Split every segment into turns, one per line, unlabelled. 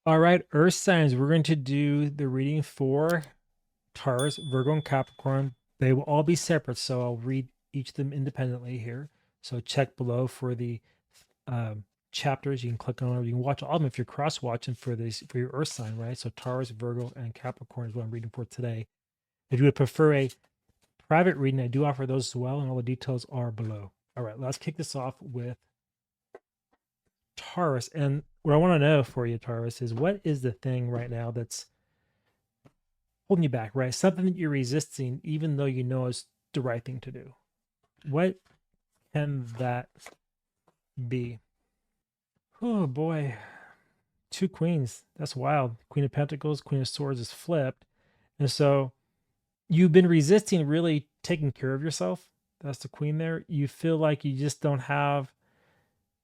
All right, Earth signs. We're going to do the reading for Taurus, Virgo, and Capricorn. They will all be separate, so I'll read each of them independently here. So check below for the chapters. You can click on, or you can watch all of them if you're cross watching for this for your Earth sign, right? So Taurus, Virgo, and Capricorn is what I'm reading for today. If you would prefer a private reading, I do offer those as well, and all the details are below. All right, let's kick this off with Taurus. And what I want to know for you, Taurus, is what is the thing right now that's holding you back, right? Something that you're resisting, even though you know it's the right thing to do. What can that be? Oh boy, two queens. That's wild. Queen of Pentacles, Queen of Swords is flipped. And so you've been resisting really taking care of yourself. That's the queen there. You feel like you just don't have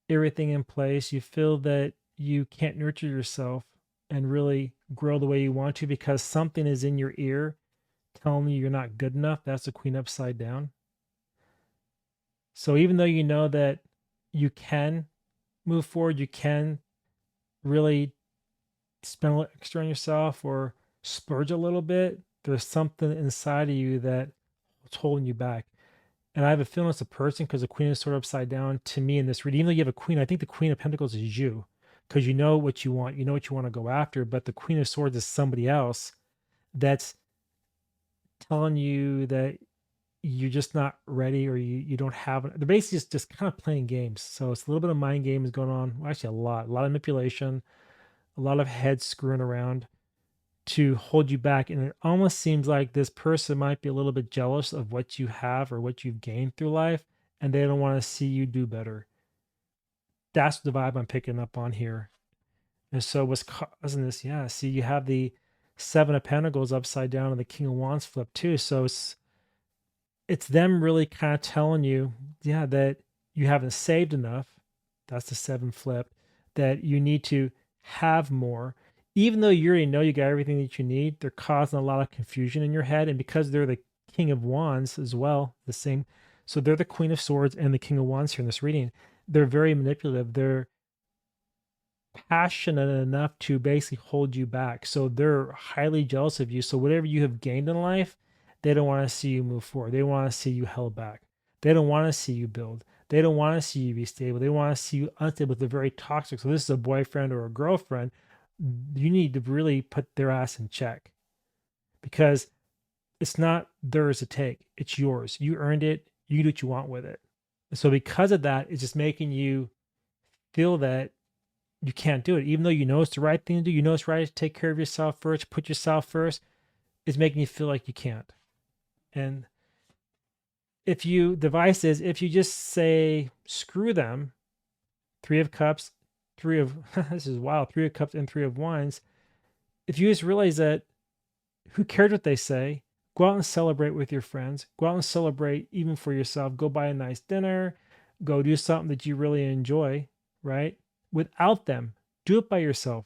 everything in place. You feel that you can't nurture yourself and really grow the way you want to because something is in your ear telling you you're not good enough. That's the queen upside down. So even though you know that you can move forward, you can really spend a little extra on yourself or splurge a little bit, there's something inside of you that's holding you back. And I have a feeling it's a person because the queen is sort of upside down to me in this reading. Even though you have a queen, I think the queen of pentacles is you because you know what you want, you know what you want to go after. But the queen of swords is somebody else that's telling you that you're just not ready or you don't have it. They're basically just kind of playing games. So it's a little bit of mind games going on. Well, actually, a lot of manipulation, a lot of heads screwing around to hold you back. And it almost seems like this person might be a little bit jealous of what you have or what you've gained through life, and they don't want to see you do better. That's the vibe I'm picking up on here. And so what's causing this? Yeah, see, you have the Seven of Pentacles upside down and the King of Wands flip too. So it's them really kind of telling you, yeah, that you haven't saved enough. That's the seven flip, that you need to have more. Even though you already know you got everything that you need, they're causing a lot of confusion in your head. And because they're the King of Wands as well, the same. So they're the Queen of Swords and the King of Wands here in this reading. They're very manipulative. They're passionate enough to basically hold you back. So they're highly jealous of you. So whatever you have gained in life, they don't want to see you move forward. They want to see you held back. They don't want to see you build. They don't want to see you be stable. They want to see you unstable. They're very toxic. So this is a boyfriend or a girlfriend. You need to really put their ass in check because it's not theirs to take. It's yours. You earned it. You do what you want with it. So because of that, it's just making you feel that you can't do it, even though you know it's the right thing to do. You know it's right to take care of yourself first, put yourself first. It's making you feel like you can't. And if you, the device is, if you just say, screw them, Three of Cups, Three of, this is wild, Three of Cups and Three of Wands. If you just realize that who cares what they say, go out and celebrate with your friends, go out and celebrate even for yourself, go buy a nice dinner, go do something that you really enjoy, right? Without them, do it by yourself,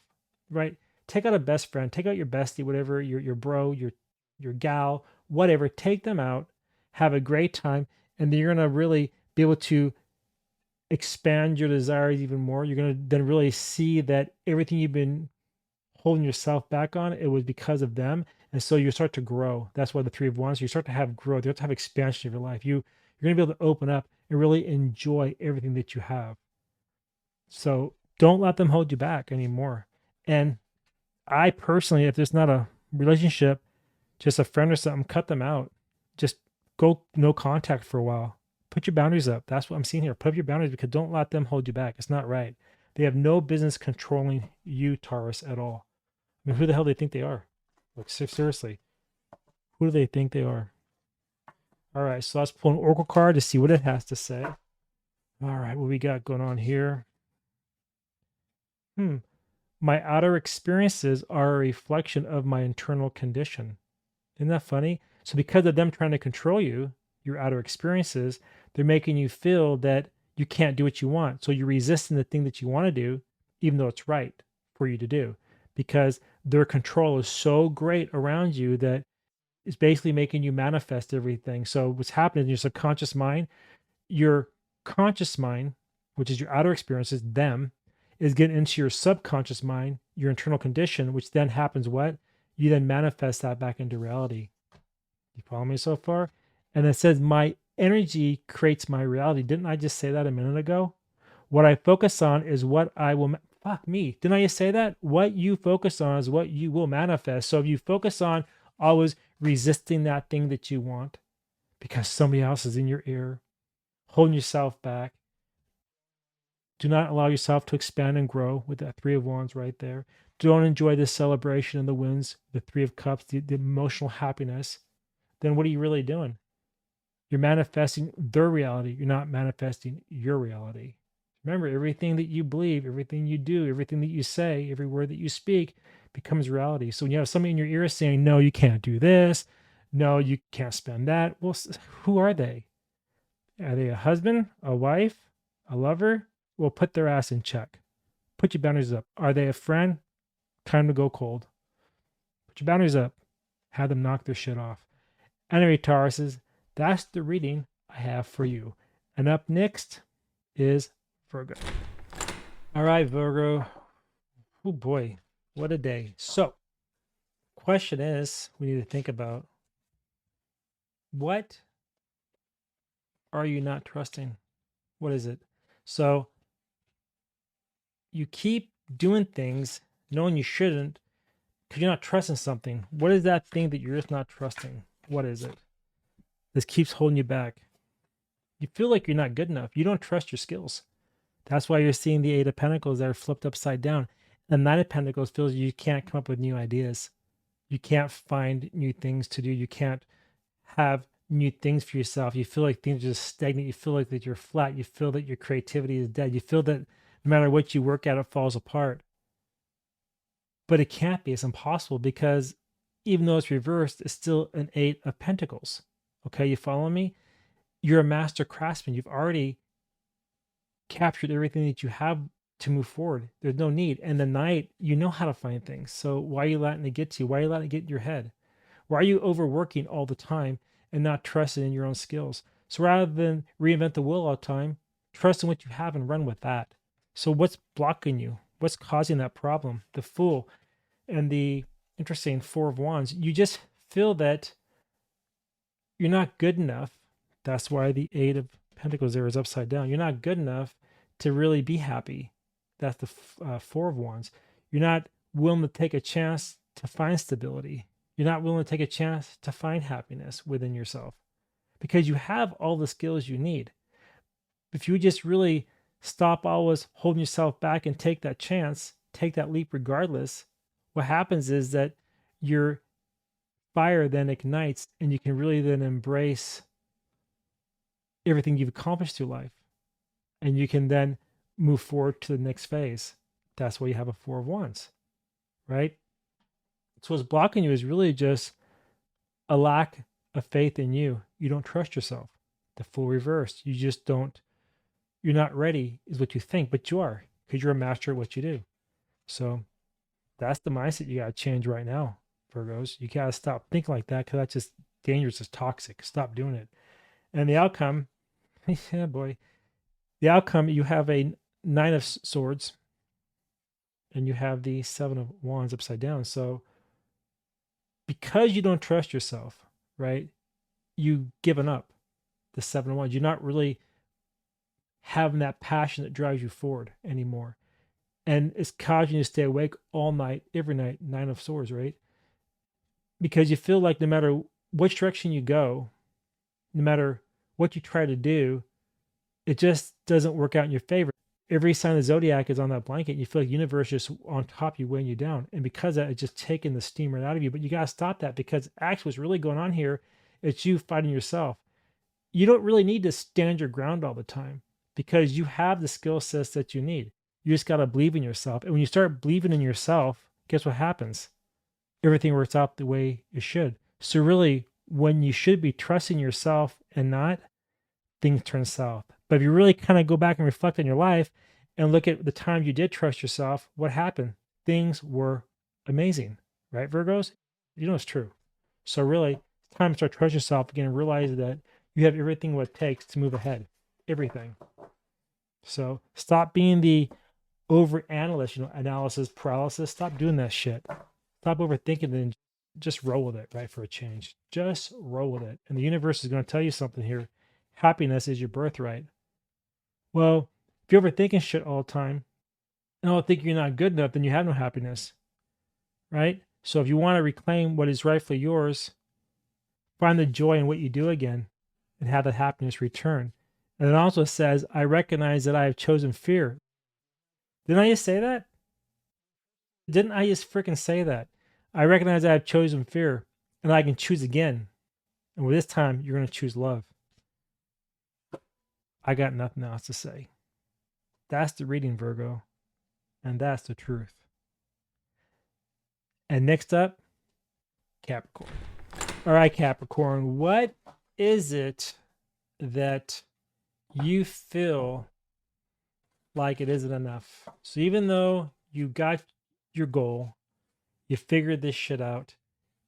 right? Take out a best friend, take out your bestie, whatever, your bro, your gal, whatever, take them out, have a great time, and then you're gonna really be able to expand your desires even more. You're gonna then really see that everything you've been holding yourself back on, it was because of them. And so you start to grow. That's why the Three of Wands, you start to have growth. You have to have expansion of your life. You're going to be able to open up and really enjoy everything that you have. So don't let them hold you back anymore. And I personally, if there's not a relationship, just a friend or something, cut them out. Just go no contact for a while. Put your boundaries up. That's what I'm seeing here. Put up your boundaries because don't let them hold you back. It's not right. They have no business controlling you, Taurus, at all. I mean, who the hell do they think they are? Like, seriously, who do they think they are? All right, so let's pull an oracle card to see what it has to say. All right, what we got going on here? My outer experiences are a reflection of my internal condition. Isn't that funny? So because of them trying to control you, your outer experiences, they're making you feel that you can't do what you want. So you're resisting the thing that you want to do, even though it's right for you to do, because their control is so great around you that it's basically making you manifest everything. So what's happening in your subconscious mind, your conscious mind, which is your outer experiences, them, is getting into your subconscious mind, your internal condition, which then happens what? You then manifest that back into reality. You follow me so far? And it says, my energy creates my reality. Didn't I just say that a minute ago? What I focus on is what I will. Fuck me. Didn't I just say that? What you focus on is what you will manifest. So if you focus on always resisting that thing that you want because somebody else is in your ear, holding yourself back, do not allow yourself to expand and grow with that Three of Wands right there. Don't enjoy the celebration and the wins, the Three of Cups, the emotional happiness. Then what are you really doing? You're manifesting their reality. You're not manifesting your reality. Remember, everything that you believe, everything you do, everything that you say, every word that you speak becomes reality. So when you have somebody in your ear saying, no, you can't do this, no, you can't spend that, well, who are they? Are they a husband, a wife, a lover? Well, put their ass in check. Put your boundaries up. Are they a friend? Time to go cold. Put your boundaries up. Have them knock their shit off. Anyway, Tauruses, that's the reading I have for you. And up next is Virgo. All right, Virgo. Oh boy, what a day. So, question is, we need to think about, what are you not trusting? What is it? So, you keep doing things knowing you shouldn't because you're not trusting something. What is that thing that you're just not trusting? What is it? This keeps holding you back. You feel like you're not good enough. You don't trust your skills. That's why you're seeing the Eight of Pentacles that are flipped upside down. The Knight of Pentacles feels you can't come up with new ideas. You can't find new things to do. You can't have new things for yourself. You feel like things are just stagnant. You feel like that you're flat. You feel that your creativity is dead. You feel that no matter what you work at, it falls apart. But it can't be. It's impossible because even though it's reversed, it's still an Eight of Pentacles. Okay, you follow me? You're a master craftsman. You've already captured everything that you have to move forward. There's no need. And the Knight, you know how to find things. So why are you letting it get to you? Why are you letting it get in your head? Why are you overworking all the time and not trusting in your own skills? So rather than reinvent the wheel all the time, trust in what you have and run with that. So what's blocking you? What's causing that problem? The Fool and the interesting Four of Wands. You just feel that you're not good enough. That's why the Eight of Pentacles there is upside down. You're not good enough to really be happy. That's the Four of Wands. You're not willing to take a chance to find stability. You're not willing to take a chance to find happiness within yourself because you have all the skills you need. If you just really stop always holding yourself back and take that chance, take that leap regardless, what happens is that your fire then ignites and you can really then embrace everything you've accomplished through life. And you can then move forward to the next phase. That's why you have a Four of Wands, right? So what's blocking you is really just a lack of faith in you. You don't trust yourself. The Fool reversed. You just don't, you're not ready is what you think, but you are because you're a master at what you do. So that's the mindset you got to change right now, Virgos. You got to stop thinking like that because that's just dangerous. It's toxic. Stop doing it. And the outcome, yeah, boy. The outcome, you have a Nine of Swords and you have the Seven of Wands upside down. So because you don't trust yourself, right, you've given up the Seven of Wands. You're not really having that passion that drives you forward anymore. And it's causing you to stay awake all night, every night, Nine of Swords, right? Because you feel like no matter which direction you go, no matter what you try to do, it just doesn't work out in your favor. Every sign of the Zodiac is on that blanket. And you feel like the universe is just on top of you, weighing you down. And because of that, it's just taking the steam right out of you. But you got to stop that because actually what's really going on here, it's you fighting yourself. You don't really need to stand your ground all the time because you have the skill sets that you need. You just got to believe in yourself. And when you start believing in yourself, guess what happens? Everything works out the way it should. So really, when you should be trusting yourself and not, things turn south. But if you really kind of go back and reflect on your life and look at the time you did trust yourself, what happened? Things were amazing, right, Virgos? You know it's true. So really, it's time to start trusting yourself again and realize that you have everything what it takes to move ahead. Everything. So stop being the overanalyst, analysis paralysis. Stop doing that shit. Stop overthinking and just roll with it, right? For a change. Just roll with it. And the universe is going to tell you something here. Happiness is your birthright. Well, if you're overthinking shit all the time and all think you're not good enough, then you have no happiness, right? So if you want to reclaim what is rightfully yours, find the joy in what you do again and have that happiness return. And it also says, I recognize that I have chosen fear. Didn't I just say that? Didn't I just freaking say that? I recognize I have chosen fear and I can choose again. And with this time, you're going to choose love. I got nothing else to say. That's the reading, Virgo. And that's the truth. And next up, Capricorn. All right, Capricorn, what is it that you feel like it isn't enough? So even though you got your goal, you figured this shit out,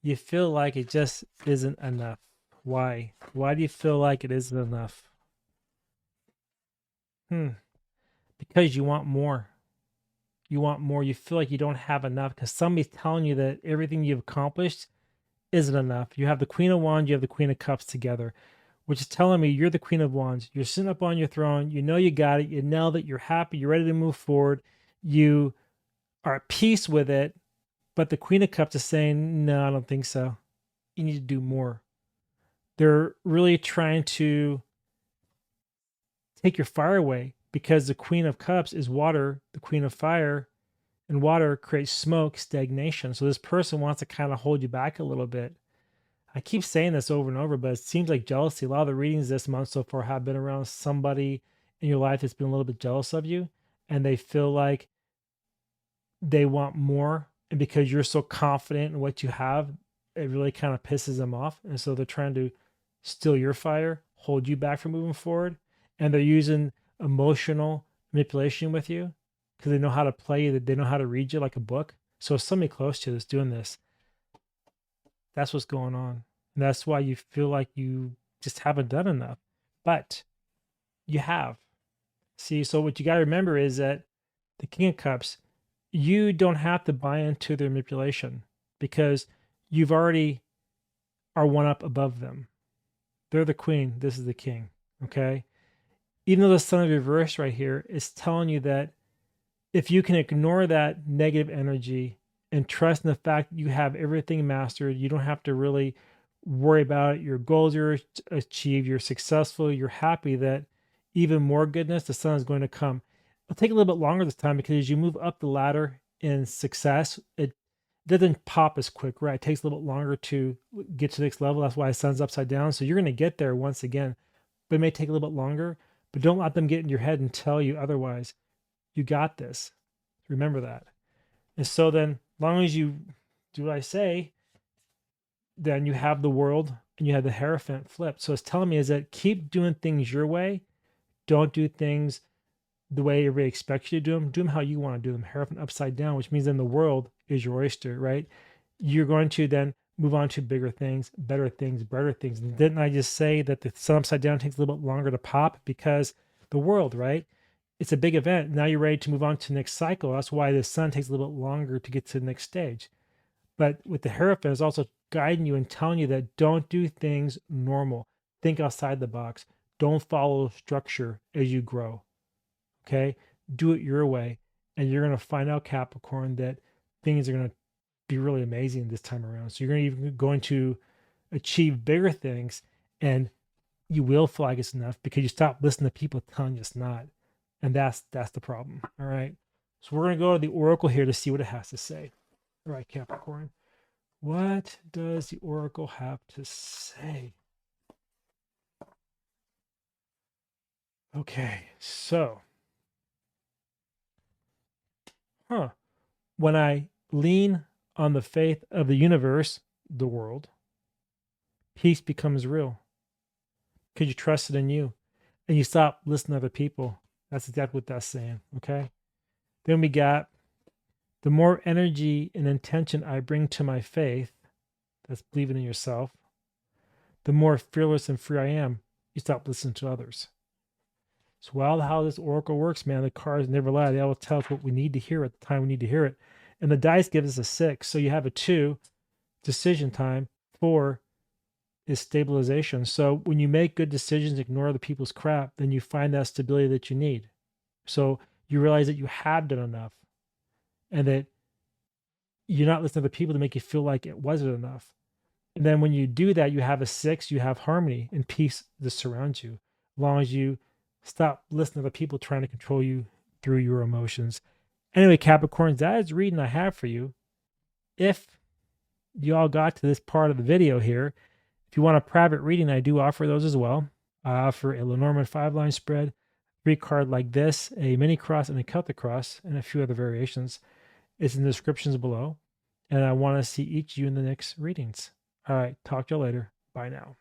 you feel like it just isn't enough. Why? Why do you feel like it isn't enough? Because you want more. You want more. You feel like you don't have enough because somebody's telling you that everything you've accomplished isn't enough. You have the Queen of Wands, you have the Queen of Cups together, which is telling me you're the Queen of Wands. You're sitting up on your throne. You know you got it. You nailed it. You're happy. You're ready to move forward. You are at peace with it. But the Queen of Cups is saying, no, I don't think so. You need to do more. They're really trying to take your fire away because the Queen of Cups is water, the Queen of Fire, and water creates smoke, stagnation. So this person wants to kind of hold you back a little bit. I keep saying this over and over, but it seems like jealousy. A lot of the readings this month so far have been around somebody in your life that's been a little bit jealous of you, and they feel like they want more. And because you're so confident in what you have, it really kind of pisses them off. And so they're trying to steal your fire, hold you back from moving forward. And they're using emotional manipulation with you because they know how to play you, they know how to read you like a book. So if somebody close to you that's doing this, that's what's going on. And that's why you feel like you just haven't done enough. But you have. See, so what you got to remember is that the King of Cups, you don't have to buy into their manipulation because you've already are one up above them. They're the queen, this is the king. Okay. Even though the Sun of Reverse right here is telling you that if you can ignore that negative energy and trust in the fact that you have everything mastered, you don't have to really worry about it. Your goals are achieved, you're successful, you're happy that even more goodness, the Sun is going to come. It'll take a little bit longer this time because as you move up the ladder in success, it doesn't pop as quick, right? It takes a little bit longer to get to the next level. That's why the Sun's upside down. So you're going to get there once again, but it may take a little bit longer. But don't let them get in your head and tell you otherwise. You got this. Remember that. And so then, as long as you do what I say, then you have the world and you have the Hierophant flipped. So it's telling me is that keep doing things your way. Don't do things the way everybody expects you to do them. Do them how you want to do them. Hierophant upside down, which means then the world is your oyster, right? You're going to then move on to bigger things, better things, brighter things. And didn't I just say that the Sun upside down takes a little bit longer to pop because the world, right? It's a big event. Now you're ready to move on to the next cycle. That's why the Sun takes a little bit longer to get to the next stage. But with the Hierophant, it's also guiding you and telling you that don't do things normal. Think outside the box. Don't follow structure as you grow. Okay? Do it your way. And you're going to find out, Capricorn, that things are going to be really amazing this time around. So you're going to achieve bigger things, and you will feel like it's enough because you stop listening to people telling you it's not. And that's the problem. All right. So we're going to go to the Oracle here to see what it has to say. All right, Capricorn. What does the Oracle have to say? Okay, so when I lean on the faith of the universe, the world, peace becomes real because you trusted in you and you stop listening to other people. That's exactly what that's saying. Okay. Then we got the more energy and intention I bring to my faith, that's believing in yourself, the more fearless and free I am. You stop listening to others. So, well, how this oracle works, man, the cards never lie. They always tell us what we need to hear at the time we need to hear it. And the dice gives us a 6. So you have a 2, decision time. 4 is stabilization. So when you make good decisions, ignore other people's crap, then you find that stability that you need. So you realize that you have done enough and that you're not listening to the people to make you feel like it wasn't enough. And then when you do that, you have a 6, you have harmony and peace that surrounds you. As long as you stop listening to the people trying to control you through your emotions. Anyway, Capricorns, that is the reading I have for you. If you all got to this part of the video here, if you want a private reading, I do offer those as well. I offer a Lenormand 5-line spread, 3-card like this, a mini cross and a Celtic cross, and a few other variations. It's in the descriptions below. And I want to see each of you in the next readings. All right, talk to you later. Bye now.